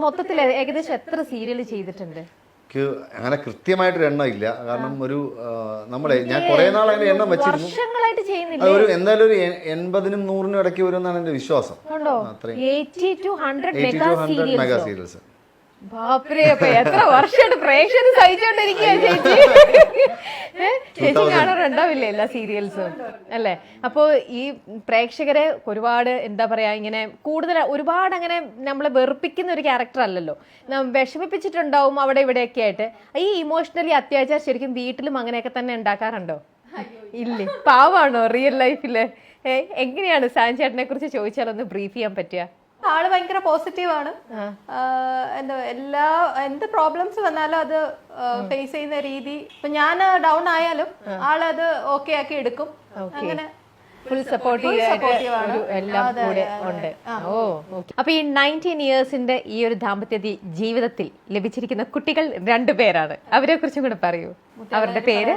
മൊത്തത്തിൽ ഏകദേശം എത്ര സീരിയൽ ചെയ്തിട്ടുണ്ട്? അങ്ങനെ കൃത്യമായിട്ടൊരു എണ്ണം ഇല്ല. കാരണം ഒരു നമ്മളെ ഞാൻ കുറെ നാൾ അതിന്റെ എണ്ണം വെച്ചിരുന്നു. വർഷങ്ങളായിട്ട് ചെയ്യുന്നില്ല. ഒരു എന്തായാലും ഒരു 80-നും 100-നും ഇടയ്ക്ക് വരുമെന്നാണ് എന്റെ വിശ്വാസം. 80 to 100 മെഗാ സീരിയൽസ്. ബാപ്പരേ, അപ്പൊ എത്ര വർഷമായിട്ട് പ്രേക്ഷകർ സഹിച്ചോണ്ടിരിക്കുക ചേച്ചി. ചേച്ചി കാണാറുണ്ടാവില്ലേ എല്ലാ സീരിയൽസും അല്ലേ? അപ്പോൾ ഈ പ്രേക്ഷകരെ ഒരുപാട് എന്താ പറയാ, ഇങ്ങനെ കൂടുതൽ ഒരുപാട് അങ്ങനെ നമ്മളെ വെറുപ്പിക്കുന്ന ഒരു ക്യാരക്ടർ അല്ലല്ലോ, വിഷമിപ്പിച്ചിട്ടുണ്ടാവും അവിടെ ഇവിടെയൊക്കെ ആയിട്ട്. ഈ ഇമോഷണലി അത്യാവശ്യം ശരിക്കും വീട്ടിലും അങ്ങനെയൊക്കെ തന്നെ ഉണ്ടാക്കാറുണ്ടോ? ഇല്ലേ, പാവാണോ റിയൽ ലൈഫില്? എങ്ങനെയാണ് സാൻ ചേട്ടനെ കുറിച്ച് ചോദിച്ചാലൊന്ന് ബ്രീഫ് ചെയ്യാൻ പറ്റുക? ആള് ഭയങ്കര പോസിറ്റീവാണ്. എന്താ എന്ത് പ്രോബ്ലംസ് വന്നാലും അത് ഫേസ് ചെയ്യുന്ന രീതി, ഇപ്പൊ ഞാൻ ഡൗൺ ആയാലും ആളത് ഓക്കെ ആക്കി എടുക്കും. അങ്ങനെ ഫുൾ സപ്പോർട്ടീവ് എല്ലാം കൂടെ ഉണ്ട്. ഓ, അപ്പൊ ഈ 19 ഇയേഴ്സിന്റെ ഈ ഒരു ദാമ്പത്യ ജീവിതത്തിൽ ലഭിച്ചിരിക്കുന്ന കുട്ടികൾ 2 പേരാണ്. അവരെ കുറിച്ചും കൂടെ പറയൂ. അവരുടെ പേര്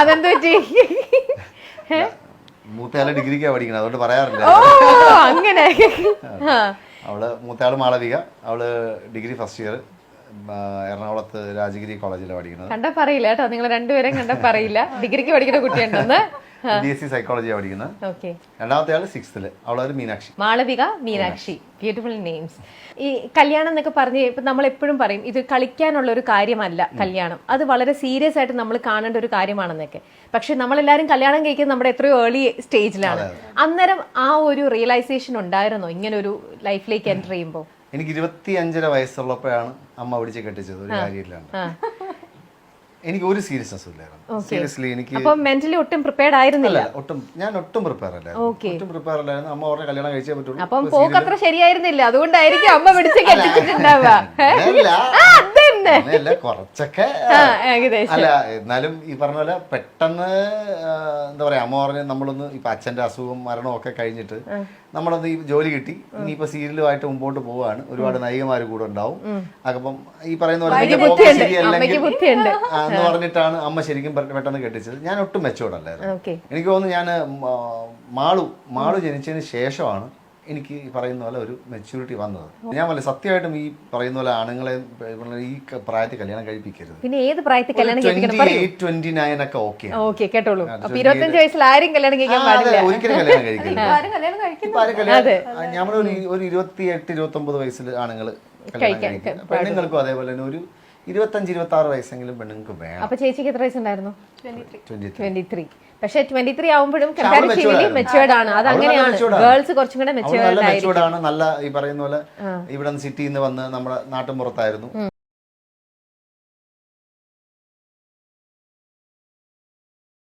അതെന്ത് പറ്റി? മൂത്തയാള് ഡിഗ്രിക്കാ പഠിക്കണം, അതുകൊണ്ട് പറയാറില്ല. അങ്ങനെ അവള് മൂത്തയാള് മാളവിക, അവള് ഡിഗ്രി ഫസ്റ്റ് ഇയർ എറണാകുളത്ത് രാജഗിരി കോളേജിലാണ് പഠിക്കുന്നത്. കണ്ടാ പറയില്ല കേട്ടോ, നിങ്ങൾ രണ്ടുപേരും കണ്ടാ പറയില്ല ഡിഗ്രിക്ക് പഠിക്കുന്ന കുട്ടിയുണ്ടെന്ന്. BSc സൈക്കോളജിയാണ് പഠിക്കുന്നത്. രണ്ടാമത്തെ ആള് 6th, അവളൊരു മീനാക്ഷി. Malavika, Meenakshi, beautiful names. ഈ കല്യാണം എന്നൊക്കെ പറഞ്ഞ് ഇപ്പൊ നമ്മൾ എപ്പോഴും പറയും ഇത് കളിക്കാനുള്ള ഒരു കാര്യമല്ല കല്യാണം, അത് വളരെ സീരിയസ് ആയിട്ട് നമ്മൾ കാണേണ്ട ഒരു കാര്യമാണെന്നൊക്കെ. പക്ഷെ നമ്മളെല്ലാരും കല്യാണം കഴിക്കുന്നത് നമ്മുടെ എത്രയോ ഏർലി സ്റ്റേജിലാണ്. അന്നേരം ആ ഒരു റിയലൈസേഷൻ ഉണ്ടായിരുന്നോ ഇങ്ങനെ ഒരു ലൈഫിലേക്ക് എൻ്റർ ചെയ്യുമ്പോൾ? എനിക്ക് 25.5 വയസ്സുള്ളപ്പോഴാണ് അമ്മ പിടിച്ച് കെട്ടിച്ചത്. ഒരു കാര്യമില്ലാണ്ട് എനിക്ക് ഒരു സീരിയസ്നെസ് ഇല്ലായിരുന്നു. സീരിയസ്ലി എനിക്ക് മെന്റലി ഒട്ടും പ്രിപ്പയർഡ് ആയിരുന്നില്ല. ഞാൻ ഒട്ടും പ്രിപ്പയർ അല്ലായിരുന്നു. അമ്മ പറഞ്ഞ കല്യാണം കഴിച്ചേ പറ്റുള്ളൂ. അപ്പം പോക്ക് അത്ര ശരിയായിരുന്നില്ല, അതുകൊണ്ടായിരിക്കും അമ്മ പിടിച്ച് കെട്ടിച്ചിട്ടുണ്ടാവുക. കുറച്ചൊക്കെ അല്ല, എന്നാലും ഈ പറഞ്ഞ പോലെ പെട്ടെന്ന് എന്താ പറയാ, അമ്മ പറഞ്ഞ് നമ്മളൊന്ന് ഇപ്പൊ അച്ഛന്റെ അസുഖവും മരണവും ഒക്കെ കഴിഞ്ഞിട്ട് നമ്മളൊന്ന് ഈ ജോലി കിട്ടി, ഇനിയിപ്പോ സീരിയലുമായിട്ട് മുമ്പോട്ട് പോവാണ്, ഒരുപാട് നായികമാര് കൂടെ ഉണ്ടാവും. അപ്പം ഈ പറയുന്ന പോലെ എന്ന് പറഞ്ഞിട്ടാണ് അമ്മ ശരിക്കും പെട്ടെന്ന് കെട്ടിച്ചത്. ഞാൻ ഒട്ടും മെച്ചോർഡല്ലായിരുന്നു. എനിക്ക് തോന്നുന്നു ഞാൻ മാളു ജനിച്ചതിന് ശേഷമാണ് എനിക്ക് ഈ പറയുന്ന പോലെ ഒരു മെച്യൂരിറ്റി വന്നത്. ഞാൻ വല്ല സത്യമായിട്ടും ഈ പറയുന്ന പോലെ ആണുങ്ങളെ ഈ പ്രായത്തിൽ കല്യാണം കഴിപ്പിക്കരുത്. പിന്നെ ഏത് പ്രായത്തിൽ കല്യാണം കഴിപ്പിക്കണം? 28-29 ഒക്കെ ഓക്കെ കേട്ടോളൂ. 25 വയസ്സിൽ ആരും കല്യാണം കഴിക്കാൻ പാടില്ല, ഒരിക്കലും കല്യാണം കഴിക്കരുത്. ഞമ്മള് ഒരു 28-29 വയസ്സിൽ ആണുങ്ങൾ കല്യാണം കഴിക്കുക. പെണ്ണുങ്ങൾക്കും അതേപോലെ തന്നെ ഒരു 25-26 വയസ്സെങ്കിലും പെണ്ണുങ്ങൾക്ക് വേണം. അപ്പൊ ചേച്ചിക്ക് എത്ര വയസ്സുണ്ടായിരുന്നു? 23. പക്ഷെ 23 ആവുമ്പോഴും കമ്പാരിറ്റീവ്ലി മെച്ചുവേർഡ് ആണ്. അത് അങ്ങനെയാണ്, ഗേൾസ് കുറച്ചും കൂടെ മെച്ചുവേർഡ് ആണ്. നല്ല ഈ പറയുന്ന പോലെ ഇവിടെ സിറ്റിയിൽ നിന്ന് വന്ന് നമ്മുടെ നാട്ടിൻ പുറത്തായിരുന്നു.